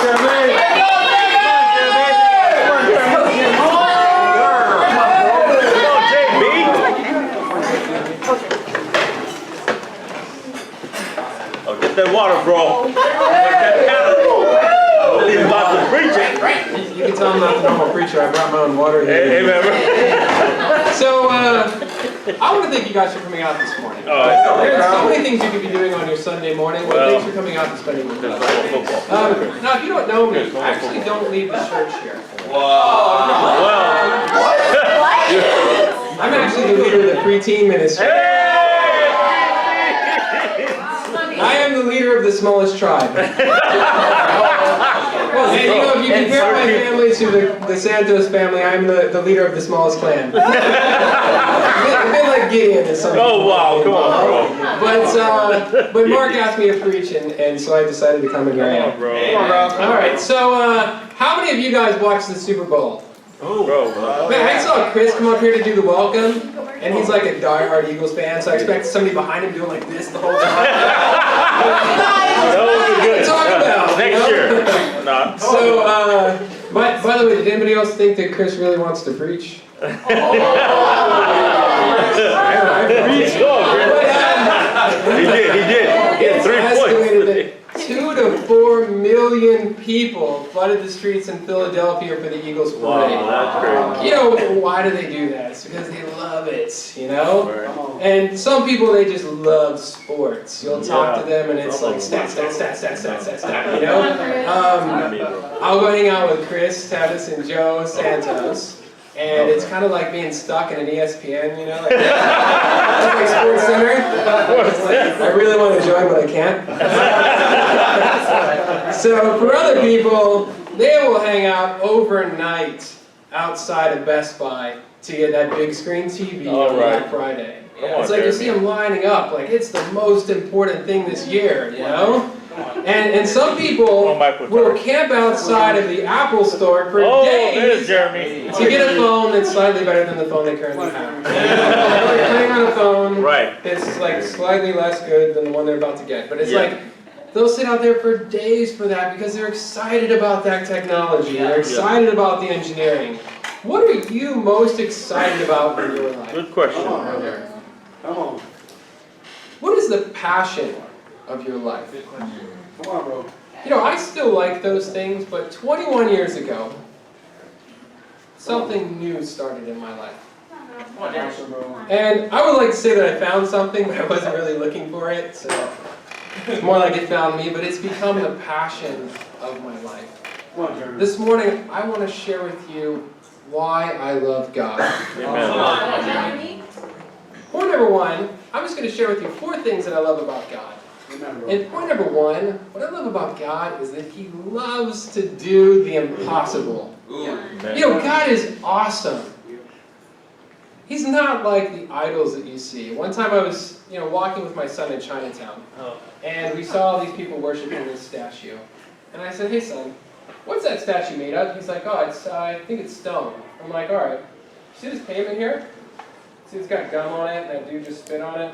Oh, get that water, bro. He's about to preach it. You can tell I'm not the normal preacher. I brought my own water here. Hey, man. So, I want to thank you guys for coming out this morning. There's so many things you could be doing on your Sunday morning. Well, thanks for coming out and spending with us. Now, if you don't know me, I actually don't lead the church here. I'm actually the leader of the pre-teen ministry. I am the leader of the smallest tribe. And you know, if you compare my family to the Santos family, I'm the leader of the smallest clan. A bit like Gideon or something. Oh, wow, come on, bro. But Mark asked me to preach, and so I decided to come and here I am. Bro. All right, so how many of you guys watched the Super Bowl? Oh, bro. Man, I saw Chris come up here to do the welcome, and he's like a diehard Eagles fan, so I expected somebody behind him doing like this the whole time. That was good. Talk about, Next year. Nah. So, by the way, did anybody else think that Chris really wants to preach? I preached. He did. He had 3 Estimated points. that 2 to 4 million people flooded the streets in Philadelphia for the Eagles parade. Wow, that's crazy. You know, why do they do that? It's because they love it, you know? And some people, they just love sports. You'll talk to them and it's like stat, you know? I'll go hang out with Chris, Tavis, and Joe Santos. And it's kind of like being stuck in an ESPN, you know? Like Sports Center. I really want to join, but I can't. So for other people, they will hang out overnight outside of Best Buy to get that big screen TV on Black Friday. It's like you see them lining up, like it's the most important thing this year, you know? And some people will camp outside of the Apple store for days to get a phone that's slightly better than the phone they currently have. They're playing on a phone that's like slightly less good than the one they're about to get. But it's like, they'll sit out there for days for that because they're excited about that technology. They're excited about the engineering. What are you most excited about in your life? Good question. Come on. What is the passion of your life? Come on, bro. You know, I still like those things, but 21 years ago, something new started in my life. And I would like to say that I found something, but I wasn't really looking for it, so it's more like it found me, but it's become the passion of my life. This morning, I want to share with you why I love God. Amen. Point number one, I'm just going to share with you 4 things that I love about God. And point number one, what I love about God is that He loves to do the impossible. You know, God is awesome. He's not like the idols that you see. One time I was, walking with my son in Chinatown, and we saw all these people worshiping this statue. And I said, "Hey son, what's that statue made of?" He's like, "Oh, I think it's stone." I'm like, "All right, see this pavement here? See it's got gum on it, and that dude just spit on it?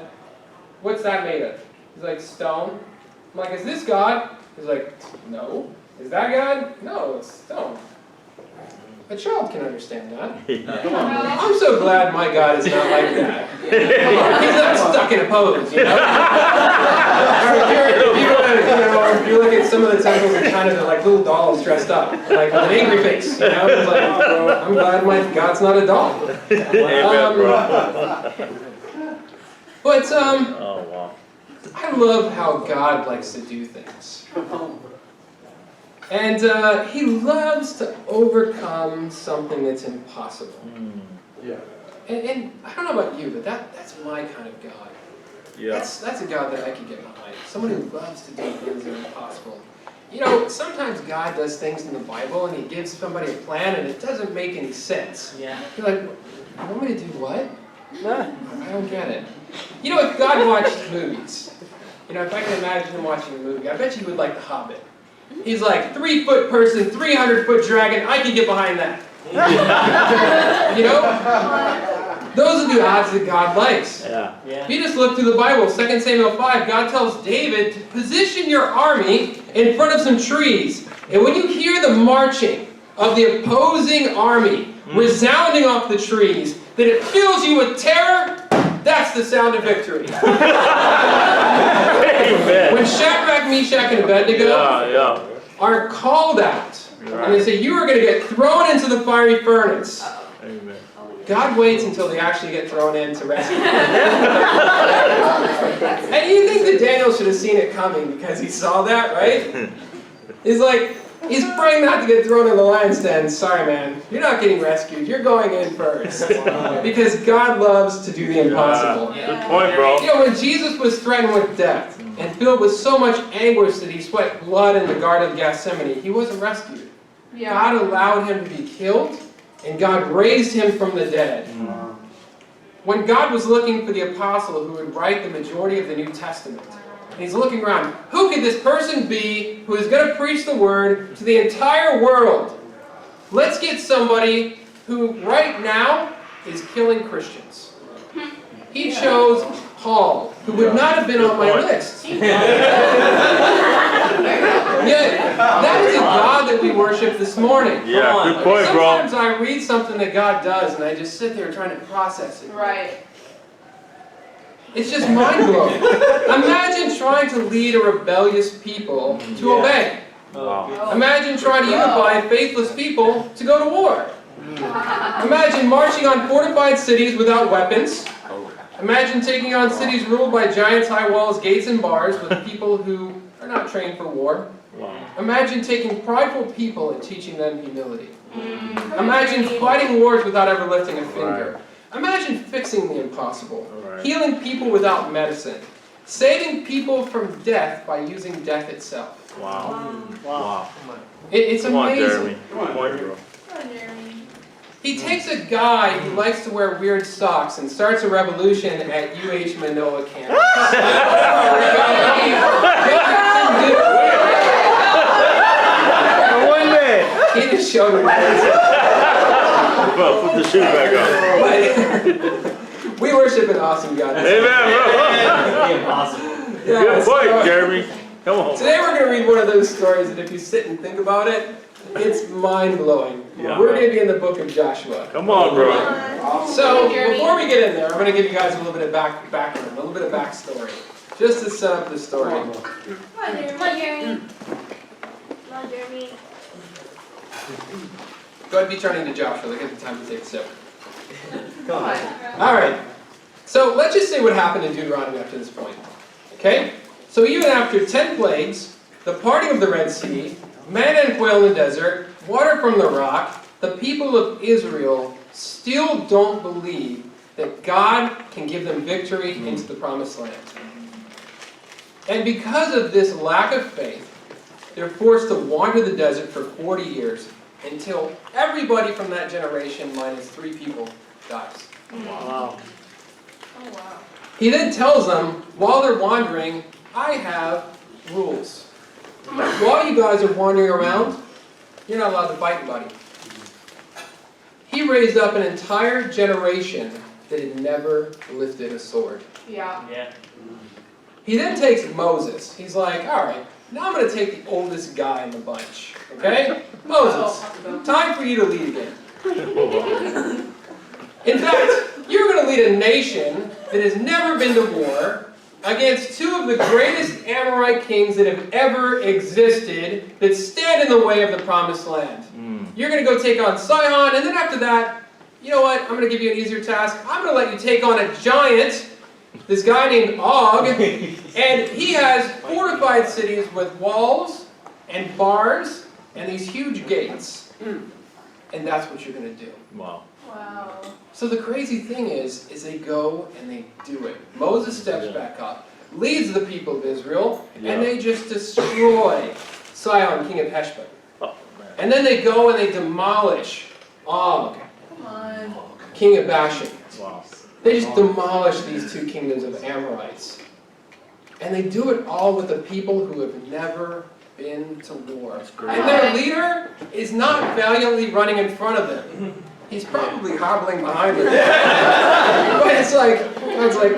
What's that made of?" He's like, "Stone." I'm like, "Is this God?" He's like, "No." "Is that God?" "No, it's stone." A child can understand that. I'm so glad my God is not like that. He's not stuck in a pose, you know? If you look at some of the temples in China, they're like little dolls dressed up, like with an angry face, you know? It's like, I'm glad my God's not a doll. But I love how God likes to do things. And He loves to overcome something that's impossible. And I don't know about you, but that's my kind of God. That's a God that I could get behind. Someone who loves to do things that are impossible. You know, sometimes God does things in the Bible and He gives somebody a plan and it doesn't make any sense. You're like, "You want me to do what? I don't get it." You know, if God watched movies, if I can imagine Him watching a movie, I bet you would like The Hobbit. He's like, 3-foot person, 300-foot dragon, I can get behind that. You know? Those are the odds that God likes. If you just look through the Bible, 2 Samuel 5, God tells David to position your army in front of some trees. And when you hear the marching of the opposing army resounding off the trees, that it fills you with terror, that's the sound of victory. Amen. When Shadrach, Meshach, and Abednego are called out, and they say, you are going to get thrown into the fiery furnace, Amen. God waits until they actually get thrown in to rescue them. And you think that Daniel should have seen it coming because he saw that, right? He's like, he's praying not to get thrown in the lion's den. Sorry, man. You're not getting rescued. You're going in first. Because God loves to do the impossible. Good point, bro. You know, when Jesus was threatened with death and filled with so much anguish that he sweat blood in the Garden of Gethsemane, he wasn't rescued. God allowed him to be killed, and God raised him from the dead. When God was looking for the apostle who would write the majority of the New Testament, and he's looking around, who could this person be who is going to preach the word to the entire world? Let's get somebody who right now is killing Christians. He chose Paul, who would not have been on my list. Yeah, that is a God that we worship this morning. Yeah, good point, bro. Sometimes I read something that God does, and I just sit there trying to process it. Right. It's just mind-blowing. Imagine trying to lead a rebellious people to obey. Wow. Imagine trying to unify faithless people to go to war. Imagine marching on fortified cities without weapons. Imagine taking on cities ruled by giants, high walls, gates, and bars with people who are not trained for war. Wow. Imagine taking prideful people and teaching them humility. Imagine fighting wars without ever lifting a finger. Imagine fixing the impossible. Healing people without medicine. Saving people from death by using death itself. Wow. Wow. It's Come on, amazing. Jeremy. Good point, bro. He takes a guy who likes to wear weird socks and starts a revolution at UH Manoa campus. One man. He just showed me. Well, put the shoe back on. We worship an awesome God. Amen, bro. Impossible. Yeah, Good point, so, Jeremy. Come on. today we're going to read one of those stories that if you sit and think about it, it's mind-blowing. Yeah. We're going to be in the book of Joshua. Come on, bro. So, before we get in there, I'm going to give you guys a little bit of background, a little bit of backstory, just to set up the story. Come on, Jeremy. Go ahead and be turning to Joshua. They'll get the time to take a sip. Come on. All right. So, let's just say what happened in Deuteronomy up to this point. Okay? So, even after 10 plagues, the parting of the Red Sea, manna and quail in the desert, water from the rock, the people of Israel still don't believe that God can give them victory into the promised land. And because of this lack of faith, they're forced to wander the desert for 40 years until everybody from that generation, minus 3 people, dies. Wow. Oh, wow. He then tells them, while they're wandering, I have rules. While you guys are wandering around, you're not allowed to fight anybody. He raised up an entire generation that had never lifted a sword. Yeah. Yeah. He then takes Moses. He's like, all right, now I'm going to take the oldest guy in the bunch. Okay? Moses, time for you to lead again. In fact, you're going to lead a nation that has never been to war against 2 of the greatest Amorite kings that have ever existed that stand in the way of the promised land. You're going to go take on Sihon, and then after that, you know what? I'm going to give you an easier task. I'm going to let you take on a giant, this guy named Og, and he has fortified cities with walls and bars and these huge gates. And that's what you're going to do. Wow. Wow. So the crazy thing is they go and they do it. Moses steps back up, leads the people of Israel, and they just destroy Sihon, king of Heshbon. Oh, man. And then they go and they demolish Og, Come on. king of Bashan. Wow. They just demolish these 2 kingdoms of Amorites. And they do it all with the people who have never been to war. great. And their leader is not valiantly running in front of them. He's probably hobbling behind them. But it's like,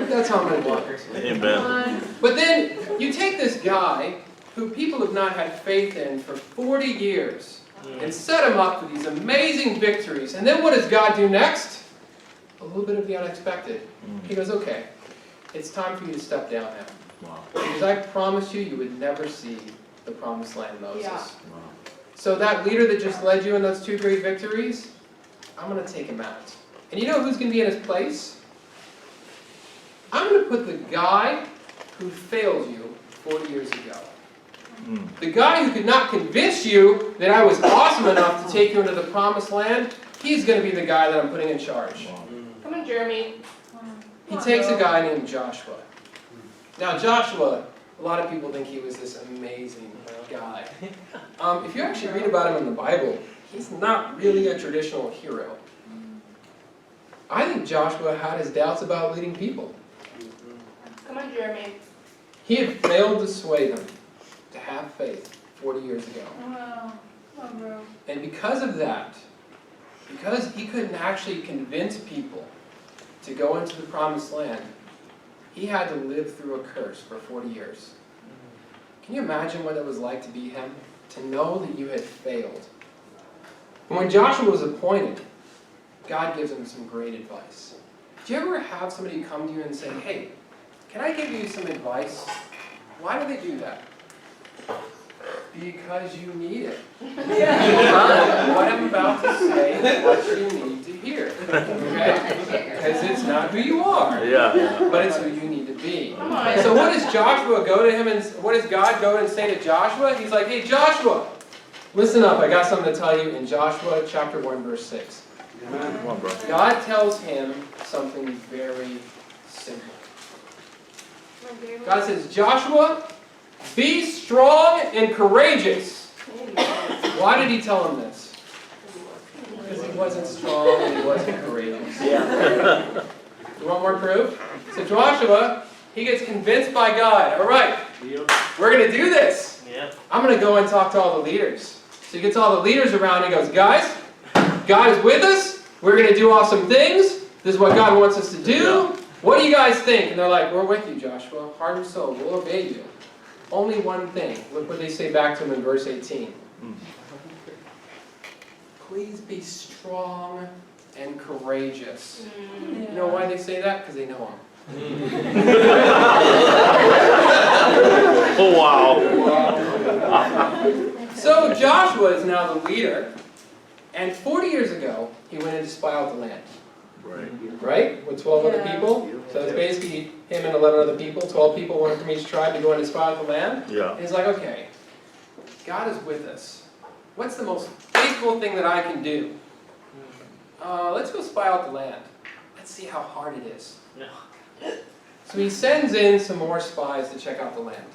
that's how I'm going to do it. Amen. Come on. But then you take this guy who people have not had faith in for 40 years and set him up for these amazing victories. And then what does God do next? A little bit of the unexpected. He goes, okay, it's time for you to step down now. Wow. Because I promised you would never see the promised land, Moses. Yeah. Wow. So that leader that just led you in those 2 great victories, I'm going to take him out. And you know who's going to be in his place? I'm going to put the guy who failed you 40 years ago. The guy who could not convince you that I was awesome enough to take you into the promised land, he's going to be the guy that I'm putting in charge. Come on, Jeremy. He takes a guy named Joshua. Now Joshua, a lot of people think he was this amazing guy. If you actually read about him in the Bible, he's not really a traditional hero. I think Joshua had his doubts about leading people. Come on, Jeremy. He had failed to sway them to have faith 40 years ago. Wow. Come on, bro. And because of that, because he couldn't actually convince people to go into the promised land, he had to live through a curse for 40 years. Can you imagine what it was like to be him? To know that you had failed. And when Joshua was appointed, God gives him some great advice. Do you ever have somebody come to you and say, hey, can I give you some advice? Why do they do that? Because you need it. What I'm about to say is what you need to hear. Okay? Because it's not who you are, Yeah. but it's who you need to be. Come on. So what does Joshua go to him and what does God go and say to Joshua? He's like, hey Joshua, listen up, I got something to tell you in Joshua chapter 1 verse 6. Come on, bro. God tells him something very simple. Come on, Jeremy. God says, Joshua, be strong and courageous. Why did he tell him this? Because he wasn't strong and he wasn't courageous. Yeah. You want more proof? So Joshua, he gets convinced by God. All right, we're going to do this. Yeah. I'm going to go and talk to all the leaders. So he gets all the leaders around and he goes, guys, God is with us. We're going to do awesome things. This is what God wants us to do. What do you guys think? And they're like, we're with you, Joshua. Heart and soul. We'll obey you. Only one thing. Look what they say back to him in verse 18. Please be strong and courageous. You know why they say that? Because they know him. Oh, wow. So Joshua is now the leader. And 40 years ago, he went in to spy out the land. Right. Right? With 12 other Yeah. people. So it's basically him and 11 other people. 12 people, one from each tribe, to go in and spy out the land. Yeah. And he's like, okay, God is with us. What's the most faithful thing that I can do? Let's go spy out the land. Let's see how hard it is. So he sends in some more spies to check out the land.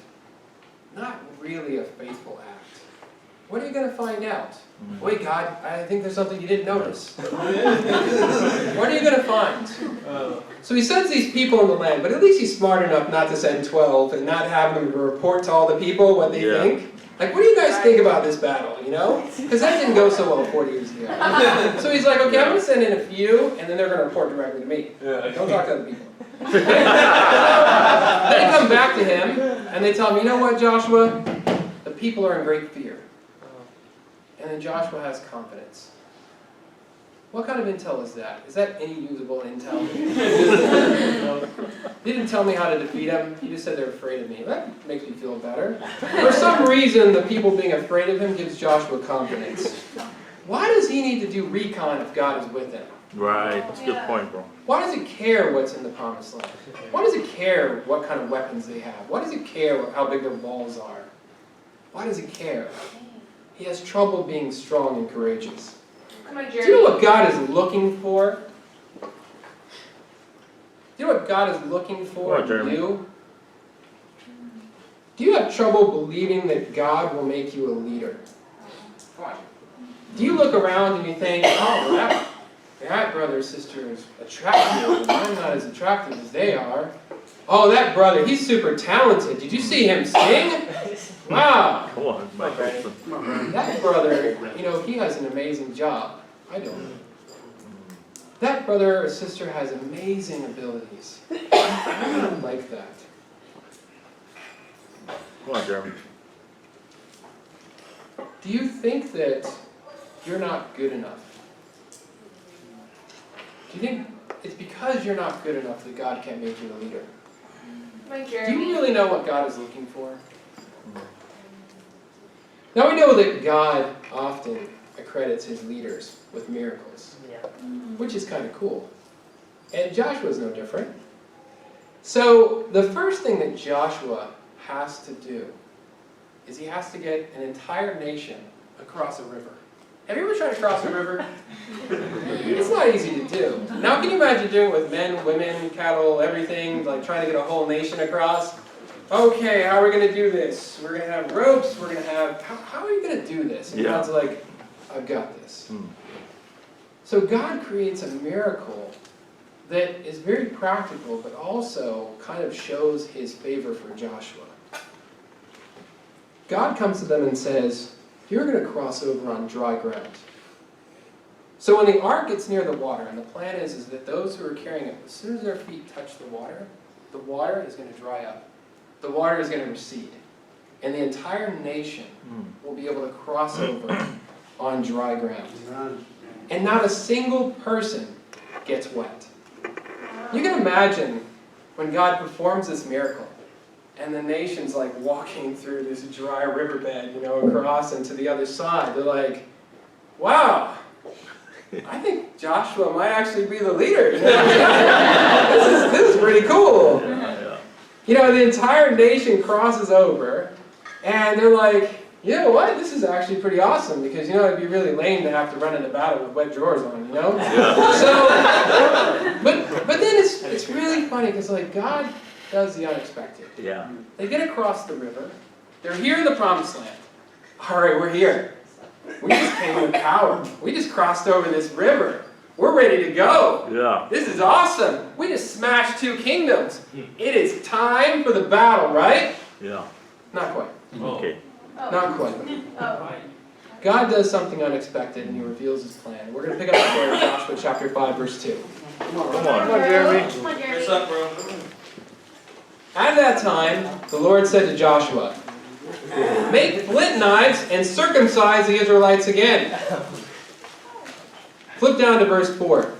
Not really a faithful act. What are you going to find out? Wait, God, I think there's something you didn't notice. What are you going to find? So he sends these people in the land, but at least he's smart enough not to send 12 and not have them report to all the people what they think. Like, what do you guys think about this battle, you know? Because that didn't go so well 40 years ago. So he's like, okay, I'm going to send in a few, and then they're going to report directly to me. Don't talk to other people. They come back to him, and they tell him, you know what, Joshua? The people are in great fear. And then Joshua has confidence. What kind of intel is that? Is that any usable intel? He didn't tell me how to defeat them. He just said they're afraid of me. That makes me feel better. For some reason, the people being afraid of him gives Joshua confidence. Why does he need to do recon if God is with him? Right. That's a good point, bro. Why does he care what's in the promised land? Why does he care what kind of weapons they have? Why does he care how big their walls are? Why does he care? He has trouble being strong and courageous. Come on, Do you know Jeremy. what God is looking for? Do you know what God is looking for Come on, Jeremy. in you? Do you have trouble believing that God will make you a leader? Do you look around and you think, oh, that brother or sister is attractive, and I'm not as attractive as they are. Oh, that brother, he's super talented. Did you see him sing? Wow. Come on, Mike. That brother, you know, he has an amazing job. I don't. That brother or sister has amazing abilities. I don't like that. Come on, Jeremy. Do you think that you're not good enough? Do you think it's because you're not good enough that God can't make you a leader? Come on, Do you Jeremy. really know what God is looking for? Now we know that God often accredits his leaders with miracles, which is kind of cool. And Joshua's no different. So the first thing that Joshua has to do is he has to get an entire nation across a river. Have you ever tried to cross a river? It's not easy to do. Now can you imagine doing it with men, women, cattle, everything, like trying to get a whole nation across? Okay, how are we going to do this? We're going to have ropes, we're going to have... How are you going to do this? And Yeah. God's like, I've got this. So God creates a miracle that is very practical, but also kind of shows his favor for Joshua. God comes to them and says, you're going to cross over on dry ground. So when the ark gets near the water, and the plan is that those who are carrying it, as soon as their feet touch the water is going to dry up. The water is going to recede. And the entire nation will be able to cross over on dry ground. And not a single person gets wet. You can imagine when God performs this miracle, and the nation's like walking through this dry riverbed, across and to the other side. They're like, wow, I think Joshua might actually be the leader. This is pretty cool. The entire nation crosses over, and they're like, you know what? This is actually pretty awesome because, it'd be really lame to have to run into battle with wet drawers on, So, but then it's really funny because, God does the unexpected. Yeah. They get across the river. They're here in the promised land. All right, we're here. We just came with power. We just crossed over this river. We're ready to go. Yeah. This is awesome. We just smashed 2 kingdoms. It is time for the battle, right? Yeah. Not quite. Okay. Oh. Not quite. Oh. God does something unexpected and he reveals his plan. We're going to pick up there in Joshua chapter 5, verse 2. Come on. Come on, Jeremy. Come on, Jeremy. What's up, bro? At that time, the Lord said to Joshua, make flint knives and circumcise the Israelites again. Flip down to verse 4.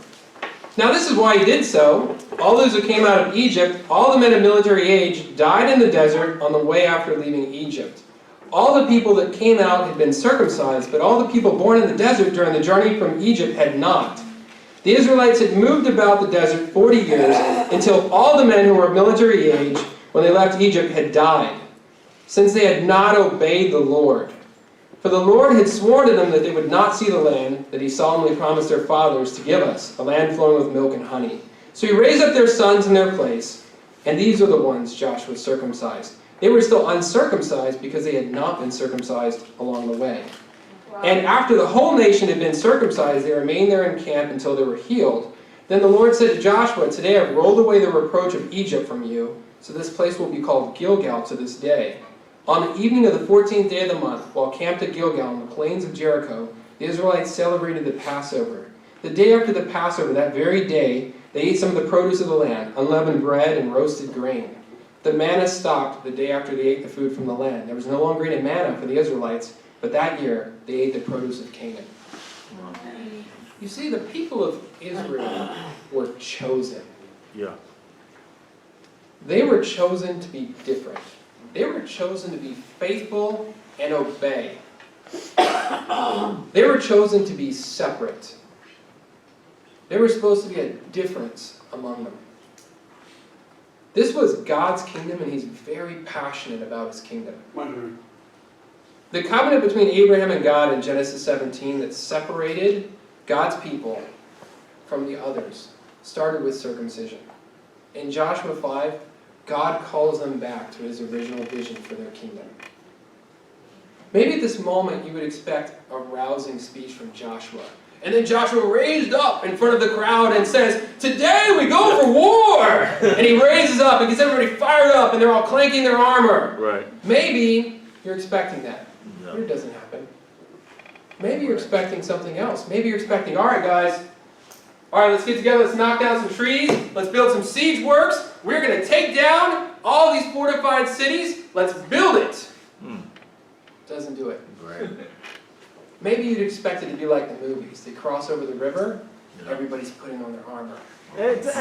Now this is why he did so. All those who came out of Egypt, all the men of military age, died in the desert on the way after leaving Egypt. All the people that came out had been circumcised, but all the people born in the desert during the journey from Egypt had not. The Israelites had moved about the desert 40 years until all the men who were of military age when they left Egypt had died, since they had not obeyed the Lord. For the Lord had sworn to them that they would not see the land that he solemnly promised their fathers to give us, a land flowing with milk and honey. So he raised up their sons in their place, and these are the ones Joshua circumcised. They were still uncircumcised because they had not been circumcised along the way. Wow. And after the whole nation had been circumcised, they remained there in camp until they were healed. Then the Lord said to Joshua, today I've rolled away the reproach of Egypt from you, so this place will be called Gilgal to this day. On the evening of the 14th day of the month, while camped at Gilgal on the plains of Jericho, the Israelites celebrated the Passover. The day after the Passover, that very day, they ate some of the produce of the land, unleavened bread and roasted grain. The manna stopped the day after they ate the food from the land. There was no longer any manna for the Israelites, but that year they ate the produce of Canaan. You see, the people of Israel were chosen. Yeah. They were chosen to be different. They were chosen to be faithful and obey. They were chosen to be separate. There was supposed to be a difference among them. This was God's kingdom, and he's very passionate about his kingdom. The covenant between Abraham and God in Genesis 17 that separated God's people from the others started with circumcision. In Joshua 5, God calls them back to his original vision for their kingdom. Maybe at this moment you would expect a rousing speech from Joshua. And then Joshua raised up in front of the crowd and says, today we go for war! And he raises up and gets everybody fired up and they're all clanking their armor. Right. Maybe you're expecting that. No. But it doesn't happen. Maybe you're expecting something else. Maybe you're expecting, all right guys, all right, let's get together, let's knock down some trees, let's build some siege works, we're going to take down all these fortified cities, let's build it. Doesn't do it. Right. Maybe you'd expect it to be like the movies. They cross over the river, Yeah. everybody's putting on their armor. Just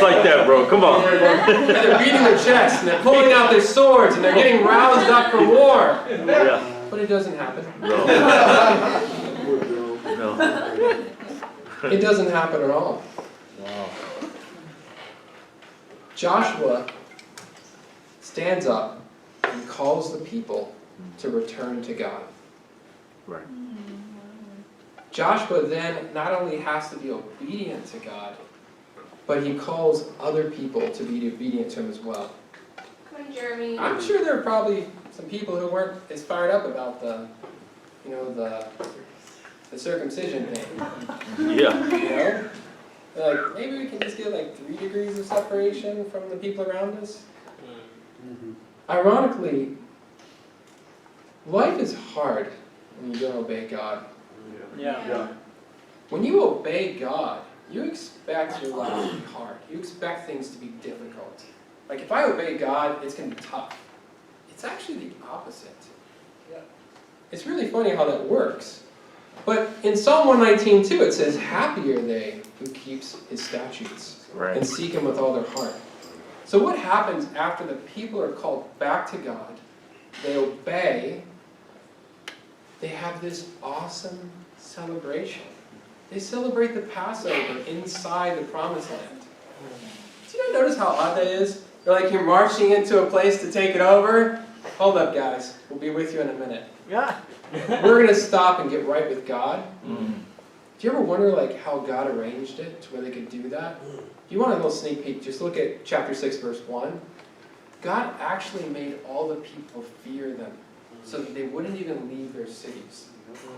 like that, bro. Come on. And they're beating their chests, and they're pulling out their swords, and they're getting roused up for war. Yeah. But it doesn't happen. No. No. It doesn't happen at all. Wow. Joshua stands up and calls the people to return to God. Right. Joshua then not only has to be obedient to God, but he calls other people to be obedient to him as well. Come on, Jeremy. I'm sure there are probably some people who weren't as fired up about the circumcision thing. Yeah. You know? They're like, maybe we can just get like 3 degrees of separation from the people around us. Ironically, life is hard when you don't obey God. Yeah. When you obey God, you expect your life to be hard. You expect things to be difficult. Like if I obey God, it's going to be tough. It's actually the opposite. It's really funny how that works. But in Psalm 119:2, it says, "Happy are they who keeps his statutes Right. and seek him with all their heart." So what happens after the people are called back to God, they obey, they have this awesome celebration. They celebrate the Passover inside the Promised Land. Do you not notice how odd that is? They're like you're marching into a place to take it over. Hold up, guys. We'll be with you in a minute. Yeah. We're going to stop and get right with God. Mm. Do you ever wonder like how God arranged it to where they could do that? If you want a little sneak peek, just look at chapter 6, verse 1. God actually made all the people fear them so that they wouldn't even leave their cities.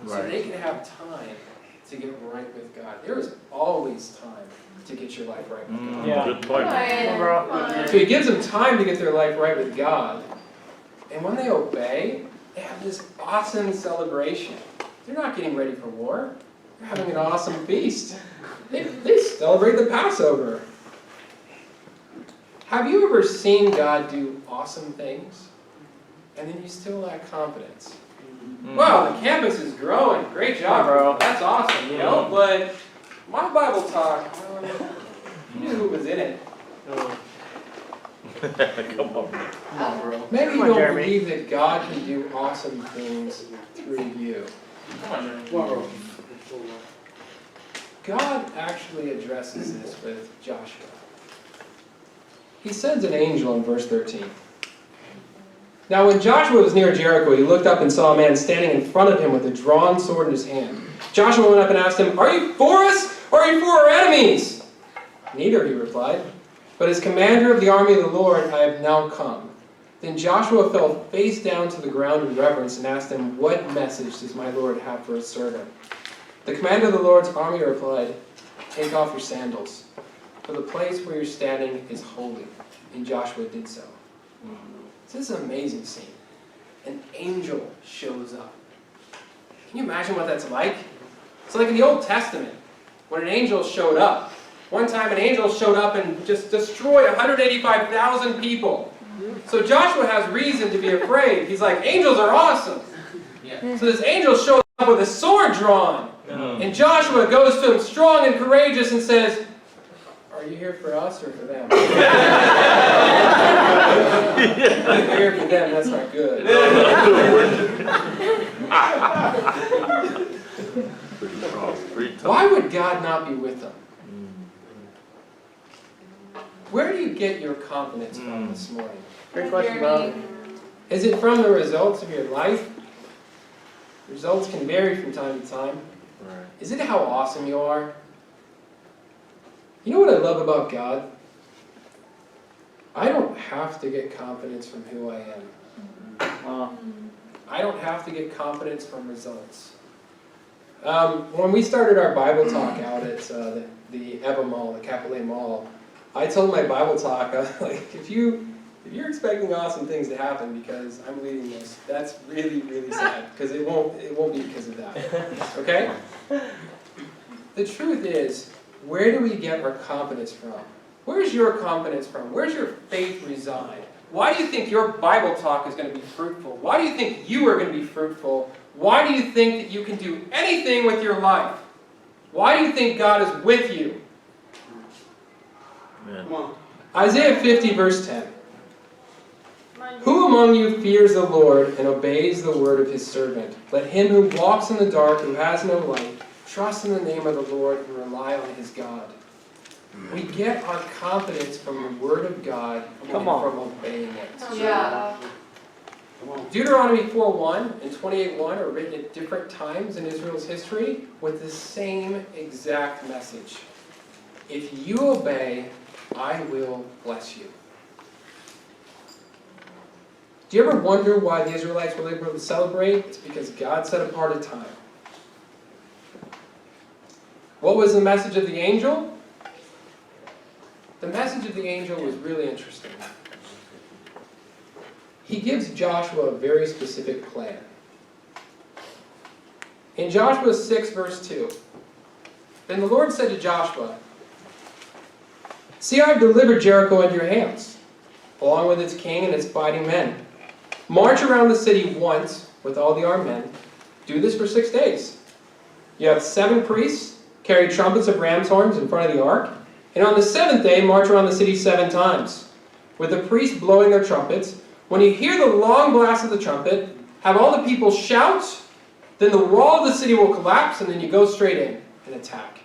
So Right. they could have time to get right with God. There is always time to get your life right with God. Yeah. Good Come point. on. Bro. Come on. So he gives them time to get their life right with God. And when they obey, they have this awesome celebration. They're not getting ready for war. They're having an awesome feast. They celebrate the Passover. Have you ever seen God do awesome things, and then you still lack confidence? Mm. Wow, the campus is growing. Great job, bro. That's awesome, you know? But my Bible talk, you knew who was in it. Come on. Maybe you Come on, don't Jeremy. believe that God can do awesome things through you. Come on, bro. God actually addresses this with Joshua. He sends an angel in verse 13. Now when Joshua was near Jericho, he looked up and saw a man standing in front of him with a drawn sword in his hand. Joshua went up and asked him, "Are you for us, or are you for our enemies?" "Neither," he replied. "But as commander of the army of the Lord, I have now come." Then Joshua fell face down to the ground in reverence and asked him, "What message does my Lord have for his servant?" The commander of the Lord's army replied, "Take off your sandals, for the place where you're standing is holy." And Joshua did so. This is an amazing scene. An angel shows up. Can you imagine what that's like? It's like in the Old Testament, when an angel showed up. One time an angel showed up and just destroyed 185,000 people. So Joshua has reason to be afraid. He's like, angels are awesome. So this angel shows up with a sword drawn. And Joshua goes to him strong and courageous and says, "Are you here for us or for them?" If you're here for them, that's not good. Pretty tough. Why would God not be with them? Where do you get your confidence from this morning? Great question, bro. Is it from the results of your life? Results can vary from time to time. Right. Is it how awesome you are? You know what I love about God? I don't have to get confidence from who I am. I don't have to get confidence from results. When we started our Bible talk out at the Eva Mall, the Capillet Mall, I told my Bible talk, I was like, if you're expecting awesome things to happen because I'm leading this, that's really, really sad, because it won't be because of that. Okay? The truth is, where do we get our confidence from? Where's your confidence from? Where's your faith reside? Why do you think your Bible talk is going to be fruitful? Why do you think you are going to be fruitful? Why do you think that you can do anything with your life? Why do you think God is with you? Come on. Isaiah 50 verse 10. Who among you fears the Lord and obeys the word of his servant? Let him who walks in the dark, who has no light, trust in the name of the Lord and rely on his God. We get our confidence from the word of God and from obeying it. Yeah. Deuteronomy 4:1 and 28:1 are written at different times in Israel's history with the same exact message. If you obey, I will bless you. Do you ever wonder why the Israelites were able to celebrate? It's because God set apart a time. What was the message of the angel? The message of the angel was really interesting. He gives Joshua a very specific plan. In Joshua 6, verse 2, then the Lord said to Joshua, "See, I have delivered Jericho into your hands, along with its king and its fighting men. March around the city once with all the armed men. Do this for 6 days. You have 7 priests carry trumpets of ram's horns in front of the ark. And on the 7th day, march around the city 7 times, with the priests blowing their trumpets. When you hear the long blast of the trumpet, have all the people shout. Then the wall of the city will collapse, and then you go straight in and attack."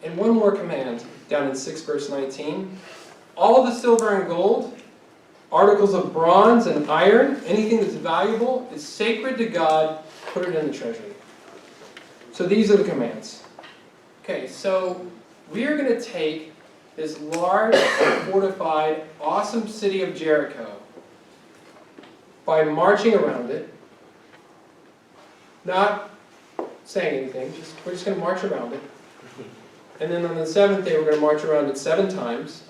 And one more command, down in 6 verse 19. All the silver and gold, articles of bronze and iron, anything that's valuable, is sacred to God, put it in the treasury. So these are the commands. Okay, so we are going to take this large, fortified, awesome city of Jericho by marching around it, not saying anything, we're just going to march around it. And then on the 7th day, we're going to march around it 7 times.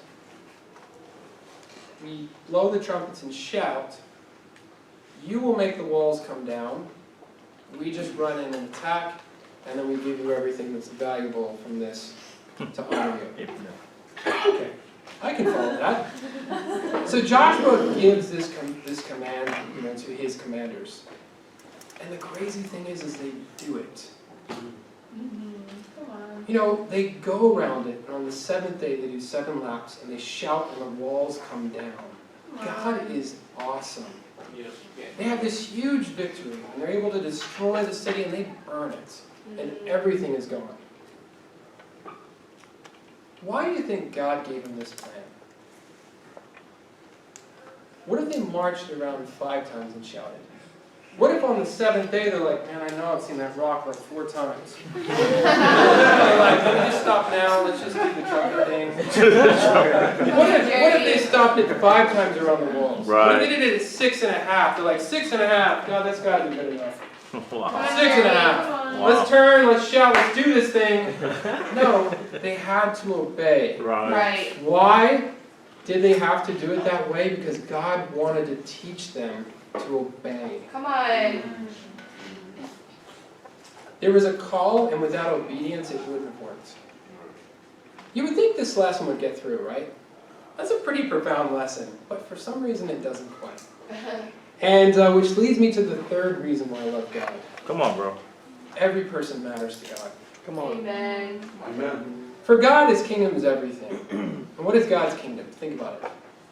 We blow the trumpets and shout. You will make the walls come down. We just run in and attack, and then we give you everything that's valuable from this to honor you. Okay, I can follow that. So Joshua gives this command, to his commanders, and the crazy thing is they do it. They go around it, and on the 7th day they do 7 laps, and they shout, and the walls come down. God is awesome. They have this huge victory, and they're able to destroy the city, and they burn it, and everything is gone. Why do you think God gave them this plan? What if they marched around 5 times and shouted? What if on the 7th day they're like, "Man, I know I've seen that rock like 4 times." They're like, "Can we just stop now? Let's just do the trumpet thing." What if they stopped it 5 times around the walls? Right. What if they did it at 6.5? They're like, 6.5? God, that's got to be good enough. Wow. 6.5. Wow. Let's turn, let's shout, let's do this thing. No, they had to obey. Right. Why did they have to do it that way? Because God wanted to teach them to obey. Come on. There was a call, and without obedience, it wouldn't have worked. You would think this lesson would get through, right? That's a pretty profound lesson, but for some reason it doesn't quite. And which leads me to the 3rd reason why I love God. Come on, bro. Every person matters to God. Come on. Amen. Amen. For God, His kingdom is everything. And what is God's kingdom? Think about it.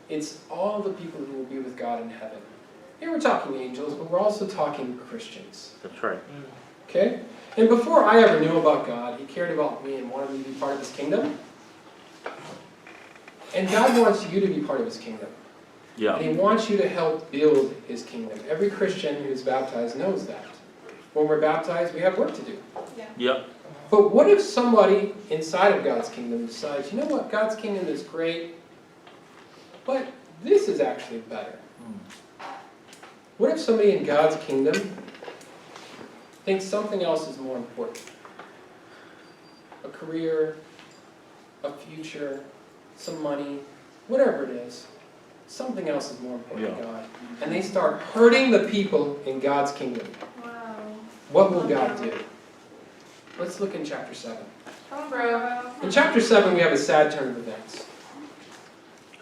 It's all the people who will be with God in heaven. Here we're talking angels, but we're also talking Christians. That's right. Okay? And before I ever knew about God, He cared about me and wanted me to be part of His kingdom. And God wants you to be part of His kingdom. Yeah. And He wants you to help build His kingdom. Every Christian who's baptized knows that. When we're baptized, we have work to do. Yep. But what if somebody inside of God's kingdom decides, you know what, God's kingdom is great, but this is actually better? What if somebody in God's kingdom thinks something else is more important? A career, a future, some money, whatever it is. Something else is more important to God. And they start hurting the people in God's kingdom. Wow. What will God do? Let's look in chapter 7. Come on, bro. In chapter 7, we have a sad turn of events.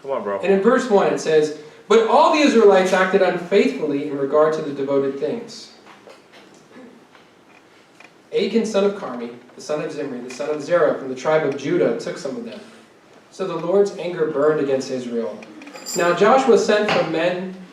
Come on, bro. And in verse 1, it says, But all the Israelites acted unfaithfully in regard to the devoted things. Achan, son of Carmi, the son of Zimri, the son of Zerah, from the tribe of Judah, took some of them. So the Lord's anger burned against Israel. Now Joshua sent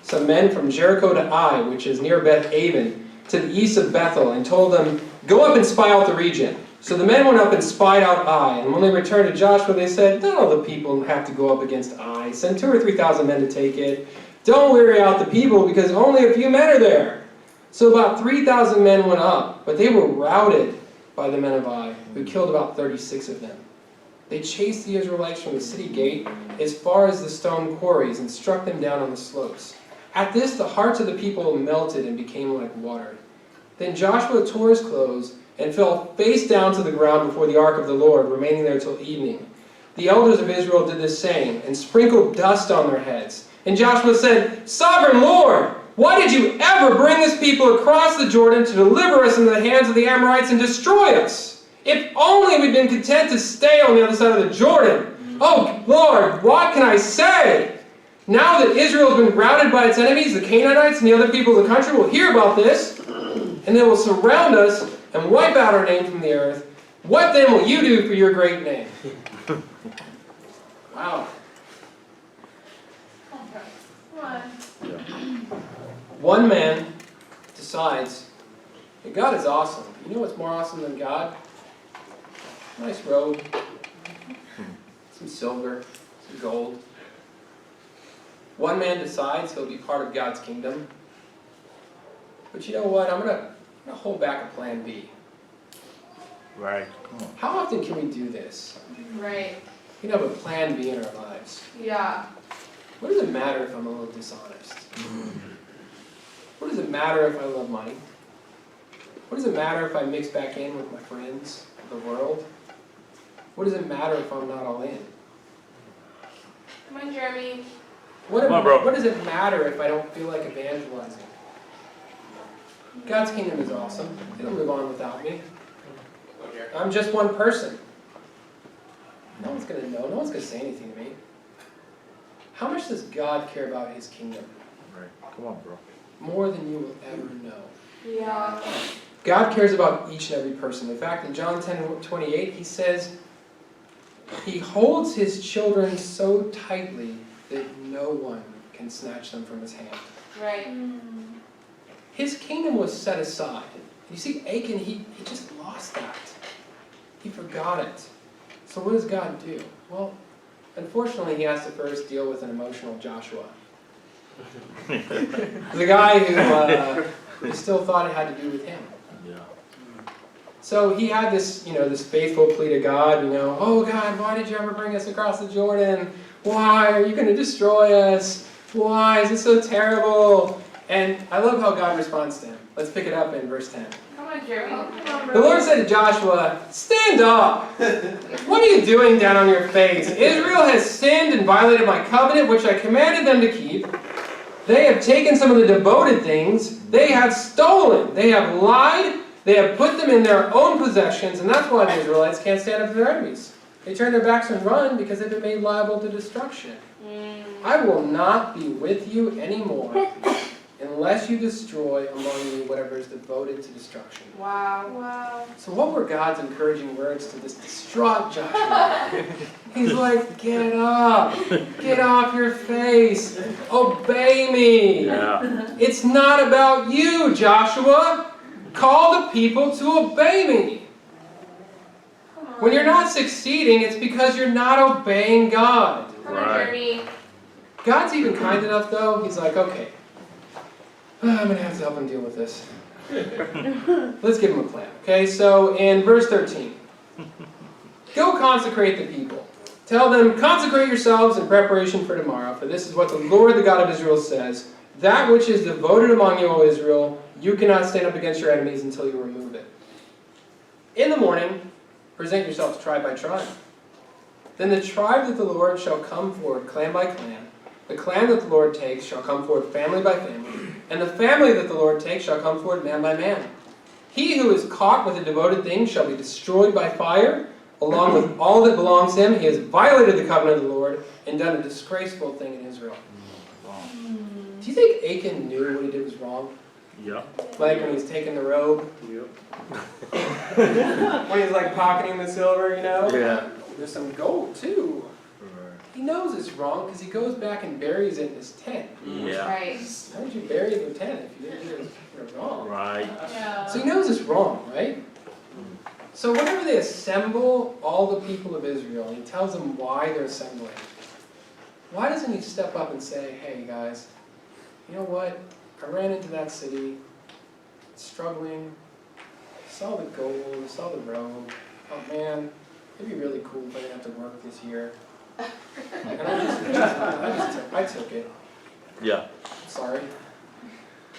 some men from Jericho to Ai, which is near Beth Aven, to the east of Bethel, and told them, "Go up and spy out the region." So the men went up and spied out Ai, and when they returned to Joshua, they said, "Not all the people have to go up against Ai. Send 2,000 or 3,000 men to take it. Don't weary out the people, because only a few men are there." So about 3,000 men went up, but they were routed by the men of Ai, who killed about 36 of them. They chased the Israelites from the city gate as far as the stone quarries and struck them down on the slopes. At this, the hearts of the people melted and became like water. Then Joshua tore his clothes and fell face down to the ground before the ark of the Lord, remaining there till evening. The elders of Israel did the same and sprinkled dust on their heads. And Joshua said, "Sovereign Lord, why did you ever bring this people across the Jordan to deliver us into the hands of the Amorites and destroy us? If only we'd been content to stay on the other side of the Jordan. Oh, Lord, what can I say? Now that Israel has been routed by its enemies, the Canaanites and the other people of the country will hear about this, and they will surround us and wipe out our name from the earth. What then will you do for your great name?" Wow. One man decides that God is awesome. You know what's more awesome than God? Nice robe, some silver, some gold. One man decides he'll be part of God's kingdom. But you know what? I'm gonna hold back a plan B. Right. Come on. How often can we do this? Right. We can have a plan B in our lives. Yeah. What does it matter if I'm a little dishonest? What does it matter if I love money? What does it matter if I mix back in with my friends, the world? What does it matter if I'm not all in? Come on, Jeremy. Come on, bro. What does it matter if I don't feel like evangelizing? God's kingdom is awesome. It'll move on without me. I'm just one person. No one's going to know. No one's going to say anything to me. How much does God care about His kingdom? Right. Come on, bro. More than you will ever know. Yeah. God cares about each and every person. In fact, in John 10:28, He says, He holds His children so tightly that no one can snatch them from His hand. Right. His kingdom was set aside. You see, Achan, he just lost that. He forgot it. So what does God do? Well, unfortunately, He has to first deal with an emotional Joshua. The guy who still thought it had to do with him. Yeah. So he had this, this faithful plea to God, "Oh God, why did you ever bring us across the Jordan? Why are you going to destroy us? Why is it so terrible?" And I love how God responds to him. Let's pick it up in verse 10. Come on, Jeremy. Come on, The bro. Lord said to Joshua, "Stand up! What are you doing down on your face? Israel has sinned and violated my covenant, which I commanded them to keep. They have taken some of the devoted things. They have stolen. They have lied. They have put them in their own possessions, and that's why the Israelites can't stand up to their enemies. They turn their backs and run because they've been made liable to destruction. I will not be with you anymore unless you destroy among you whatever is devoted to destruction." Wow. Wow. So what were God's encouraging words to this distraught Joshua? He's like, "Get up, get off your face, obey me. Yeah. It's not about you, Joshua. Call the people to obey me." Come on. When you're not succeeding, it's because you're not obeying God. Come on, Right. Jeremy. God's even kind enough though, He's like, "Okay, I'm going to have to help him deal with this." Let's give him a plan. Okay, so in verse 13, "Go consecrate the people. Tell them, consecrate yourselves in preparation for tomorrow, for this is what the Lord, the God of Israel says, that which is devoted among you, O Israel, you cannot stand up against your enemies until you remove it. In the morning, present yourselves tribe by tribe. Then the tribe that the Lord shall come forward, clan by clan. The clan that the Lord takes shall come forward family by family, and the family that the Lord takes shall come forward man by man. He who is caught with a devoted thing shall be destroyed by fire, along with all that belongs to him. He has violated the covenant of the Lord and done a disgraceful thing in Israel." Do you think Achan knew what he did was wrong? Yeah. Like when he's taking the robe, Yep. when he's like pocketing the silver, you know? Yeah. There's some gold too. Right. He knows it's wrong because he goes back and buries it in his tent. Yeah. Right. How would you bury it in your tent if you didn't do it wrong? Right. Yeah. So he knows it's wrong, right? So whenever they assemble all the people of Israel, and he tells them why they're assembling, why doesn't he step up and say, hey guys, you know what? I ran into that city, struggling, saw the gold, saw the robe. Oh man, it'd be really cool if I didn't have to work this year. And I took it. Yeah. Sorry.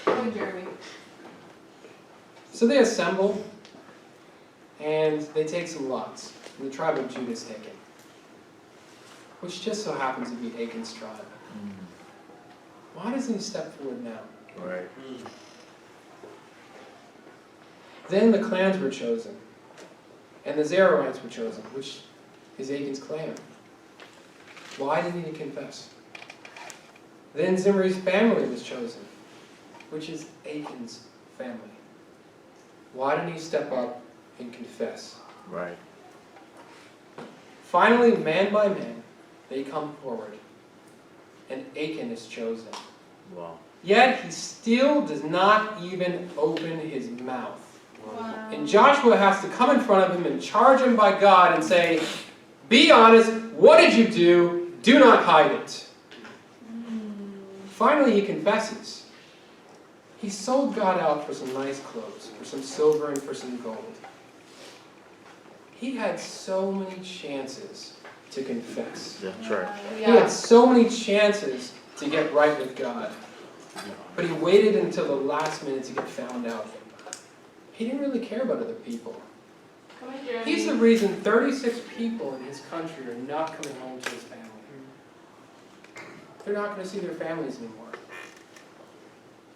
Come on, Jeremy. So they assemble, and they take some lots. And the tribe of Judah is taken, which just so happens to be Achan's tribe. Why doesn't he step forward now? Right. Then the clans were chosen, and the Zerahites were chosen, which is Achan's clan. Why didn't he confess? Then Zimri's family was chosen, which is Achan's family. Why didn't he step up and confess? Right. Finally, man by man, they come forward, and Achan is chosen. Wow. Yet he still does not even open his mouth. Wow. And Joshua has to come in front of him and charge him by God and say, be honest, what did you do? Do not hide it. Finally, he confesses. He sold God out for some nice clothes, for some silver and for some gold. He had so many chances to confess. That's right. He had so many chances to get right with God. But he waited until the last minute to get found out. He didn't really care about other people. Come on, Jeremy. He's the reason 36 people in his country are not coming home to his family. They're not going to see their families anymore.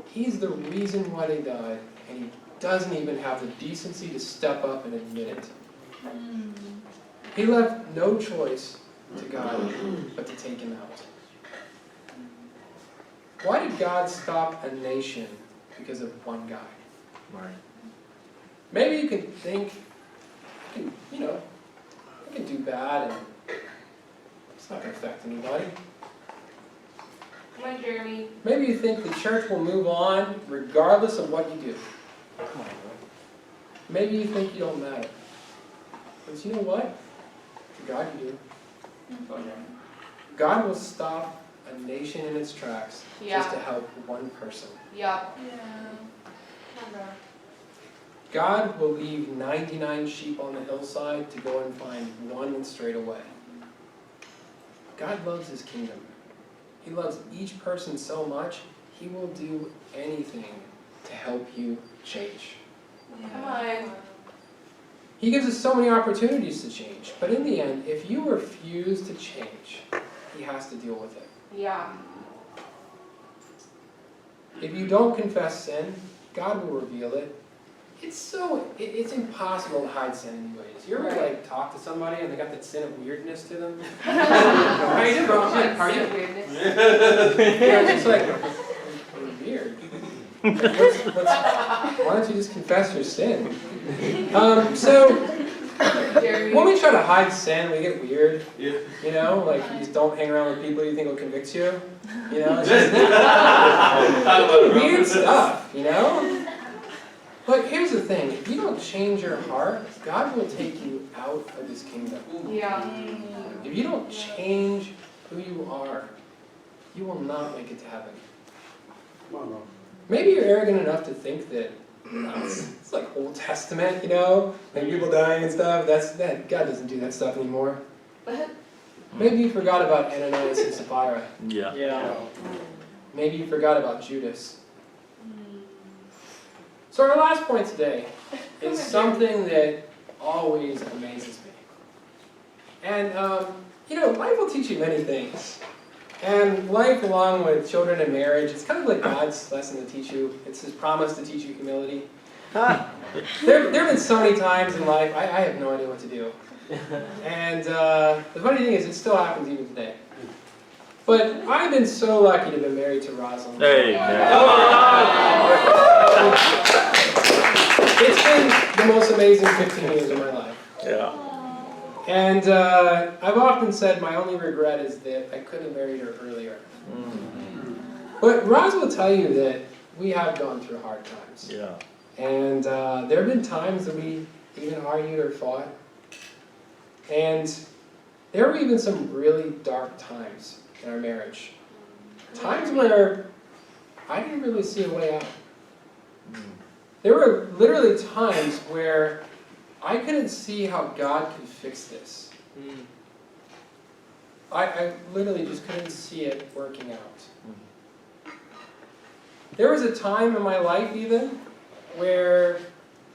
He's the reason why they died, and he doesn't even have the decency to step up and admit it. He left no choice to God but to take him out. Why did God stop a nation because of one guy? Right. Maybe you can think, I can do bad and it's not going to affect anybody. Come on, Jeremy. Maybe you think the church will move on regardless of what you do. Maybe you think you don't matter. But you know what? To God you do. God will stop a nation in its tracks just to help one person. Yup. God will leave 99 sheep on the hillside to go and find one and straight away. God loves his kingdom. He loves each person so much, he will do anything to help you change. Come on. He gives us so many opportunities to change, but in the end, if you refuse to change, he has to deal with it. Yeah. If you don't confess sin, God will reveal it. It's impossible to hide sin anyways. You ever like talk to somebody and they got that sin of weirdness to them? How you doing, bro? I'm like, how are you? Yeah, it's just like, weird. Why don't you just confess your sin? Jeremy. When we try to hide sin, we get weird. You know, like you just don't hang around with people you think will convict you. You know, it's just weird stuff, you know? But here's the thing, if you don't change your heart, God will take you out of his kingdom. Yeah. If you don't change who you are, you will not make it to heaven. Maybe you're arrogant enough to think that it's like Old Testament, you know, like people dying and stuff. God doesn't do that stuff anymore. Maybe you forgot about Ananias and Sapphira. Yeah. Yeah. Maybe you forgot about Judas. So our last point today is something that always amazes me. And, life will teach you many things. And life, along with children and marriage, it's kind of like God's lesson to teach you. It's his promise to teach you humility. There have been so many times in life, I have no idea what to do. And the funny thing is, it still happens even today. But I've been so lucky to be married to Rosalind. Hey, man. It's been the most amazing 15 years of my life. Yeah. And I've often said my only regret is that I couldn't have married her earlier. But Roz will tell you that we have gone through hard times. Yeah. And there have been times that we even argued or fought. And there were even some really dark times in our marriage. Times where I didn't really see a way out. There were literally times where I couldn't see how God could fix this. I literally just couldn't see it working out. There was a time in my life even where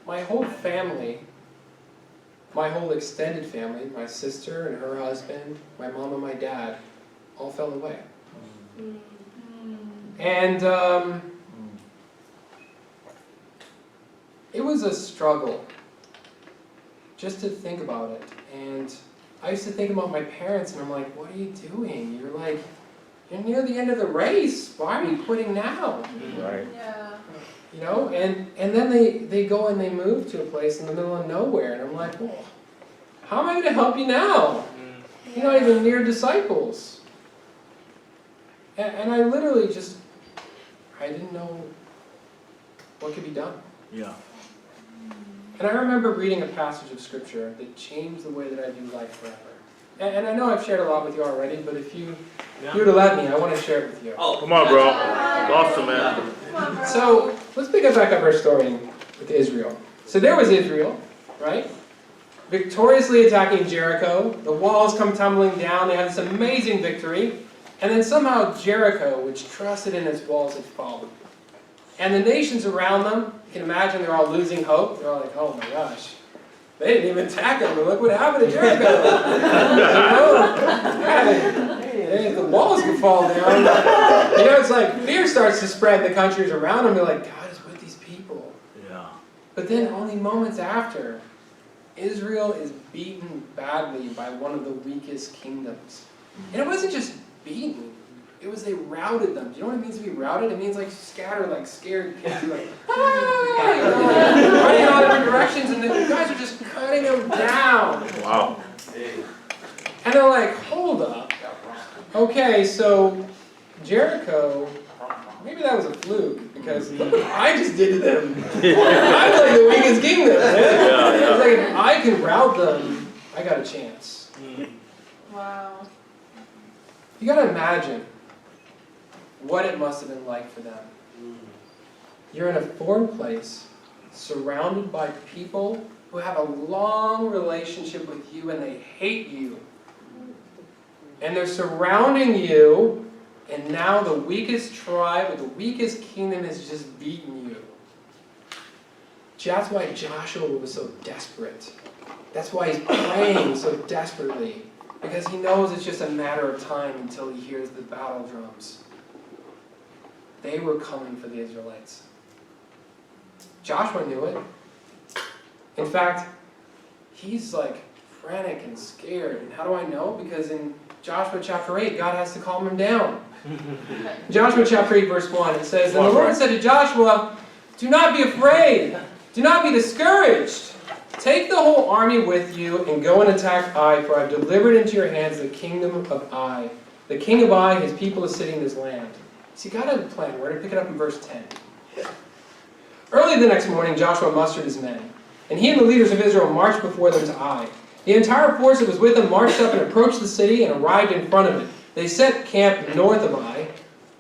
my whole family, my whole extended family, my sister and her husband, my mom and my dad, all fell away. And it was a struggle just to think about it. And I used to think about my parents and I'm like, what are you doing? You're near the end of the race. Why are you quitting now? Right. Yeah. You know, and then they go and they move to a place in the middle of nowhere. And I'm like, well, how am I going to help you now? You're not even near disciples. And I literally just, I didn't know what could be done. Yeah. And I remember reading a passage of Scripture that changed the way that I view life forever. And I know I've shared a lot with you already, but if you would have let me, I want to share it with you. Oh, Come on, bro. Awesome, man. So let's back up our story with Israel. So there was Israel, right? Victoriously attacking Jericho. The walls come tumbling down. They have this amazing victory. And then somehow Jericho, which trusted in its walls, had fallen. And the nations around them, you can imagine they're all losing hope. They're all like, oh my gosh, they didn't even attack them. Look what happened to Jericho. The walls could fall down. You know, it's like fear starts to spread in the countries around them. They're like, God is with these people. Yeah. But then only moments after, Israel is beaten badly by one of the weakest kingdoms. And it wasn't just beaten. It was they routed them. Do you know what it means to be routed? It means like scatter, like scared kids. You're like, ah! You know, like, running in all different directions, and the guys are just cutting them down. Wow. And they're like, hold up. Okay, so Jericho, maybe that was a fluke, because look what I just did to them. I'm like the weakest kingdom. It's like, if I can rout them, I got a chance. Wow. You gotta imagine what it must have been like for them. You're in a foreign place, surrounded by people who have a long relationship with you and they hate you. And they're surrounding you, and now the weakest tribe or the weakest kingdom has just beaten you. That's why Joshua was so desperate. That's why he's praying so desperately. Because he knows it's just a matter of time until he hears the battle drums. They were coming for the Israelites. Joshua knew it. In fact, he's like frantic and scared. And how do I know? Because in Joshua chapter 8, God has to calm him down. Joshua chapter 8, verse 1, it says, and the Lord said to Joshua, do not be afraid. Do not be discouraged. Take the whole army with you and go and attack Ai, for I have delivered into your hands the kingdom of Ai. The king of Ai, his people is sitting in his land. See, God had a plan. We're going to pick it up in verse 10. Early the next morning, Joshua mustered his men, and he and the leaders of Israel marched before them to Ai. The entire force that was with them marched up and approached the city and arrived in front of it. They set camp north of Ai,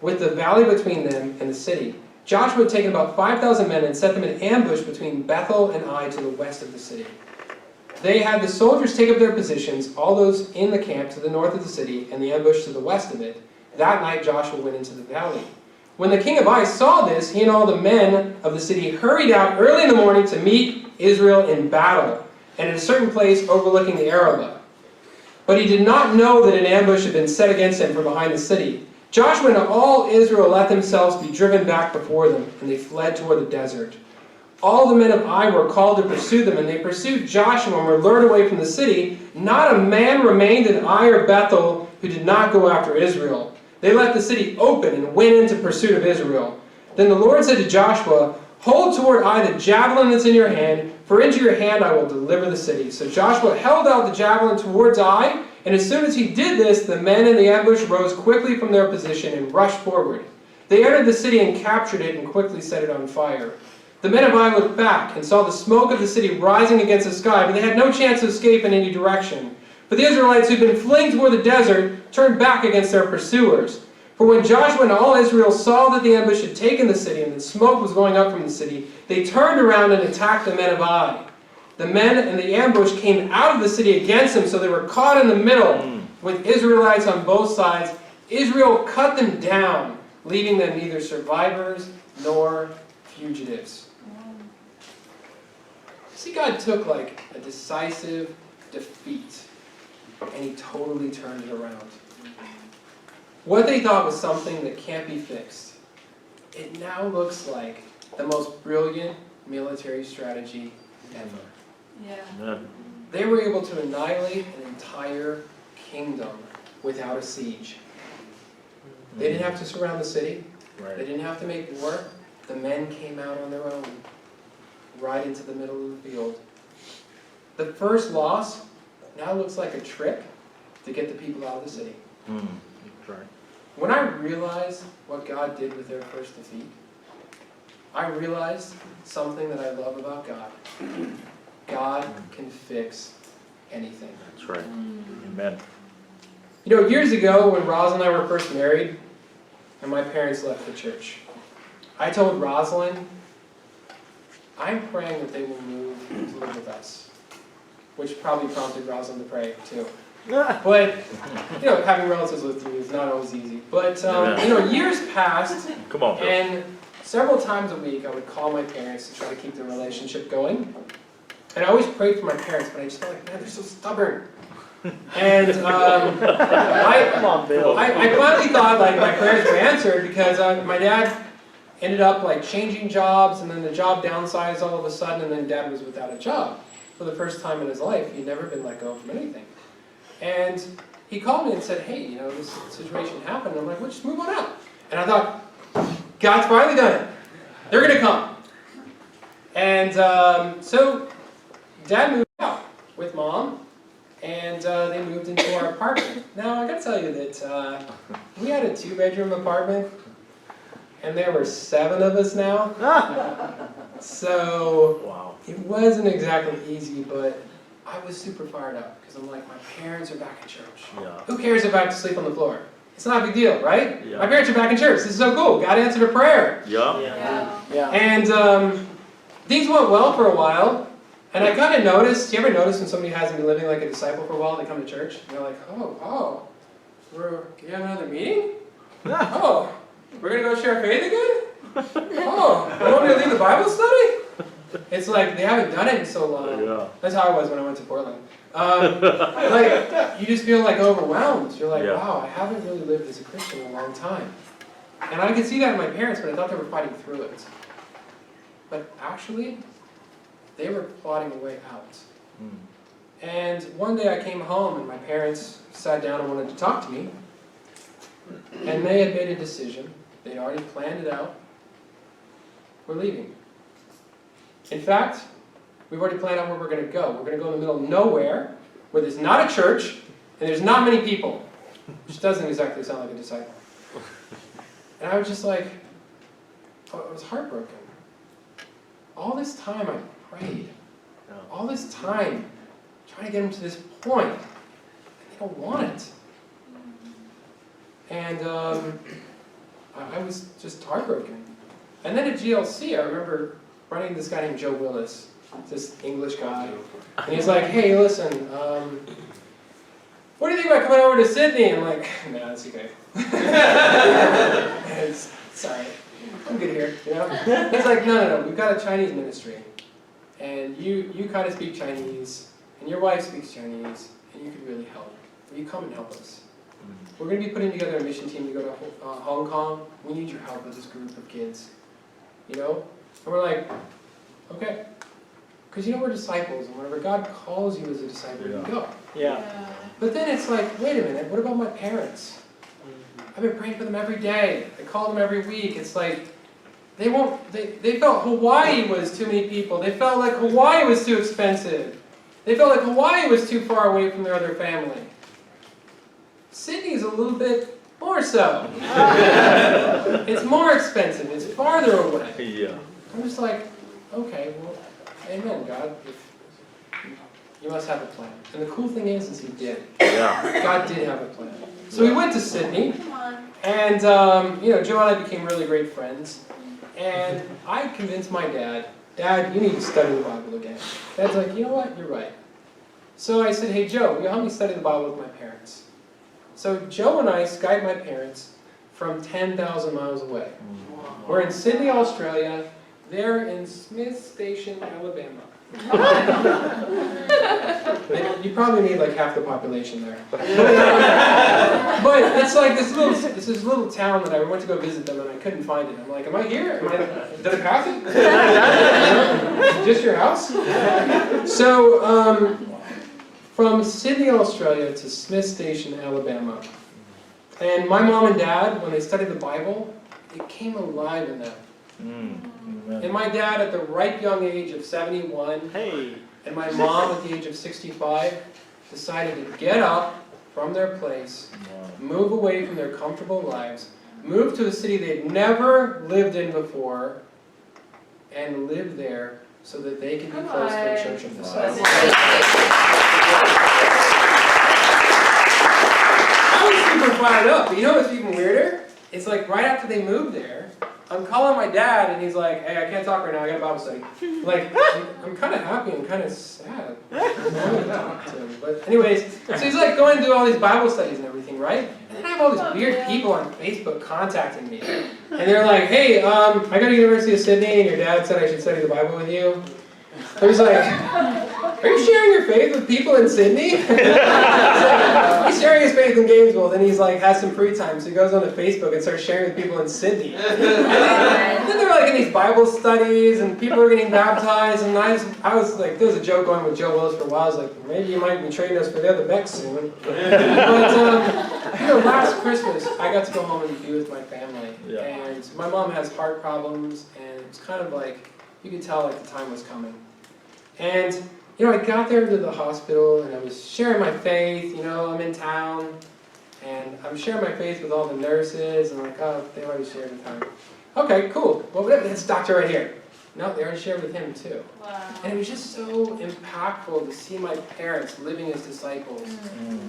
with the valley between them and the city. Joshua had taken about 5,000 men and set them in ambush between Bethel and Ai to the west of the city. They had the soldiers take up their positions, all those in the camp to the north of the city, and the ambush to the west of it. That night Joshua went into the valley. When the king of Ai saw this, he and all the men of the city hurried out early in the morning to meet Israel in battle, and at a certain place overlooking the Arabah. But he did not know that an ambush had been set against him from behind the city. Joshua and all Israel let themselves be driven back before them, and they fled toward the desert. All the men of Ai were called to pursue them, and they pursued Joshua and were lured away from the city. Not a man remained in Ai or Bethel who did not go after Israel. They left the city open and went into pursuit of Israel. Then the Lord said to Joshua, "Hold toward Ai the javelin that's in your hand, for into your hand I will deliver the city." So Joshua held out the javelin towards Ai, and as soon as he did this, the men in the ambush rose quickly from their position and rushed forward. They entered the city and captured it and quickly set it on fire. The men of Ai looked back and saw the smoke of the city rising against the sky, but they had no chance to escape in any direction. But the Israelites who had been fleeing toward the desert turned back against their pursuers. For when Joshua and all Israel saw that the ambush had taken the city and that smoke was going up from the city, they turned around and attacked the men of Ai. The men in the ambush came out of the city against them, so they were caught in the middle with Israelites on both sides. Israel cut them down, leaving them neither survivors nor fugitives. See, God took like a decisive defeat, and he totally turned it around. What they thought was something that can't be fixed, it now looks like the most brilliant military strategy ever. Yeah. They were able to annihilate an entire kingdom without a siege. They didn't have to surround the city. They didn't have to make war. The men came out on their own, right into the middle of the field. The first loss now looks like a trick to get the people out of the city. When I realized what God did with their first defeat, I realized something that I love about God. God can fix anything. That's right. Amen. You know, years ago when Roz and I were first married, and my parents left the church, I told Rosalind, I'm praying that they will move to live with us. Which probably prompted Rosalind to pray too. But, you know, having relatives with you is not always easy. But, you know, years passed, Come on, Bill. and several times a week I would call my parents to try to keep the relationship going. And I always prayed for my parents, but I just felt like, man, they're so stubborn. And Come on, Bill. I finally thought like my prayers were answered because my dad ended up like changing jobs, and then the job downsized all of a sudden, and then Dad was without a job for the first time in his life. He'd never been let go from anything. And he called me and said, hey, you know, this situation happened. And I'm like, well, just move on out. And I thought, God's finally done it. They're going to come. And so Dad moved out with Mom, and they moved into our apartment. Now, I got to tell you that we had a 2-bedroom apartment, and there were 7 of us now. So Wow. it wasn't exactly easy, but I was super fired up because I'm like, my parents are back in church. Yeah. Who cares if I have to sleep on the floor? It's not a big deal, right? Yeah. My parents are back in church. This is so cool. God answered a prayer. Yeah. Yeah. And things went well for a while. And I kind of noticed, you ever notice when somebody hasn't been living like a disciple for a while, they come to church, and they're like, oh, you have another meeting? Oh, we're going to go share faith again? Oh, you want me to lead the Bible study? It's like they haven't done it in so long. Yeah. That's how I was when I went to Portland. Like, you just feel like overwhelmed. You're like, Yeah. wow, I haven't really lived as a Christian in a long time. And I could see that in my parents, but I thought they were fighting through it. But actually, they were plotting a way out. And one day I came home and my parents sat down and wanted to talk to me. And they had made a decision. They'd already planned it out. We're leaving. In fact, we've already planned out where we're going to go. We're going to go in the middle of nowhere, where there's not a church, and there's not many people. Which doesn't exactly sound like a disciple. And I was just like, I was heartbroken. All this time I prayed. All this time trying to get them to this point. And they don't want it. And I was just heartbroken. And then at GLC, I remember running into this guy named Joe Willis, this English guy. And he's like, hey, listen, what do you think about coming over to Sydney? I'm like, nah, that's okay. Sorry, I'm good here, you know? He's like, no, we've got a Chinese ministry. And you kind of speak Chinese, and your wife speaks Chinese, and you could really help. Will you come and help us? We're going to be putting together a mission team to go to Hong Kong. We need your help with this group of kids. You know? And we're like, okay. Because you know we're disciples, and whenever God calls you as a disciple, you go. Yeah. But then it's like, wait a minute, what about my parents? I've been praying for them every day. I call them every week. It's like, they felt Hawaii was too many people. They felt like Hawaii was too expensive. They felt like Hawaii was too far away from their other family. Sydney's a little bit more so. It's more expensive. It's farther away. Yeah. I'm just like, okay, well, amen, God. You must have a plan. And the cool thing is he did. Yeah. God did have a plan. So we went to Sydney, and Joe and I became really great friends. And I convinced my dad, Dad, you need to study the Bible again. Dad's like, you know what, you're right. So I said, hey Joe, will you help me study the Bible with my parents? So Joe and I Skyped my parents from 10,000 miles away. We're in Sydney, Australia. They're in Smith Station, Alabama. You probably need like half the population there. But it's like this little town that I went to go visit them and I couldn't find it. I'm like, am I here? Did I pass it? Is it just your house? So from Sydney, Australia to Smith Station, Alabama. And my mom and dad, when they studied the Bible, it came alive in them. And my dad, at the ripe young age of 71, and my mom at the age of 65, decided to get up from their place, move away from their comfortable lives, move to a city they'd never lived in before, and live there so that they could be close to the Church of the Sun. I was super fired up, but you know what's even weirder? It's like right after they moved there, I'm calling my dad, and he's like, hey, I can't talk right now, I got a Bible study. Like, I'm kind of happy and kind of sad. I want to talk to him. But anyways, so he's like going through all these Bible studies and everything, right? And I have all these weird people on Facebook contacting me. And they're like, hey, I go to the University of Sydney, and your dad said I should study the Bible with you. I was like, are you sharing your faith with people in Sydney? He's sharing his faith in Gainesville, then he's like, has some free time, so he goes onto Facebook and starts sharing with people in Sydney. And then they're like in these Bible studies, and people are getting baptized, and I was like, there was a joke going with Joe Willis for a while. I was like, maybe you might be trading us for the other Beck soon. But last Christmas, I got to go home and be with my family. Yeah. And my mom has heart problems, and it's kind of like, you could tell like the time was coming. And I got there to the hospital, and I was sharing my faith. I'm in town, and I'm sharing my faith with all the nurses, and like, oh, they already shared the time. Okay, cool. Well, this doctor right here. No, they already shared with him too. Wow. And it was just so impactful to see my parents living as disciples.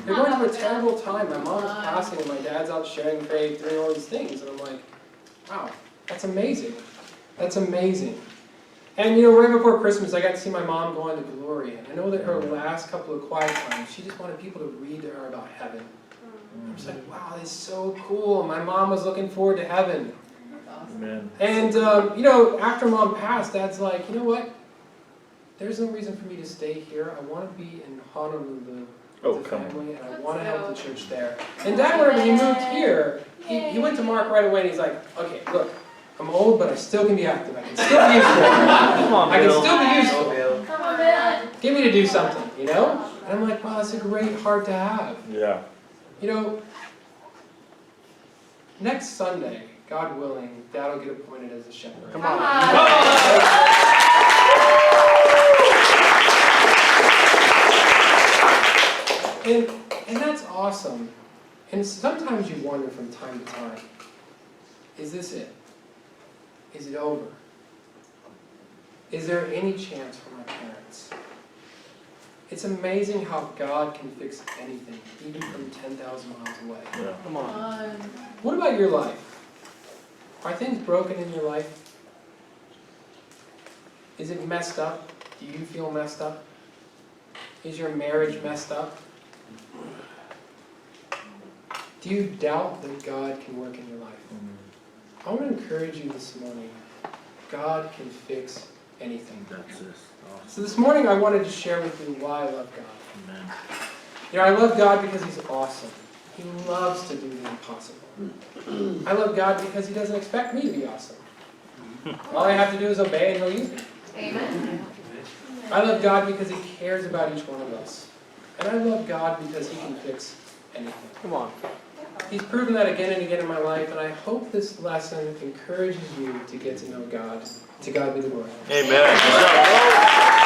They're going through a terrible time. My mom is passing, and my dad's out sharing faith, doing all these things, and I'm like, wow, that's amazing. That's amazing. And right before Christmas, I got to see my mom go on to glory. And I know that her last couple of quiet times, she just wanted people to read to her about heaven. I'm just like, wow, this is so cool. My mom was looking forward to heaven. Amen. And, after Mom passed, Dad's like, you know what? There's no reason for me to stay here. I want to be in Honolulu with the family, and I want to help the church there. And Dad, whenever he moved here, he went to Mark right away, and he's like, okay, look. I'm old, but I still can be active. I can still be useful. I can still be useful. Come on, man. Get me to do something, And I'm like, wow, that's a great heart to have. Yeah. Next Sunday, God willing, Dad will get appointed as a shepherd. Come on. And that's awesome. And sometimes you wonder from time to time, is this it? Is it over? Is there any chance for my parents? It's amazing how God can fix anything, even from 10,000 miles away. Yeah. Come on. What about your life? Are things broken in your life? Is it messed up? Do you feel messed up? Is your marriage messed up? Do you doubt that God can work in your life? I want to encourage you this morning. God can fix anything. That's it. Awesome. So this morning I wanted to share with you why I love God. Amen. I love God because He's awesome. He loves to do the impossible. I love God because He doesn't expect me to be awesome. All I have to do is obey and He'll use me. Amen. I love God because He cares about each one of us. And I love God because He can fix anything. Come on. He's proven that again and again in my life, and I hope this lesson encourages you to get to know God. To God be the glory. Amen.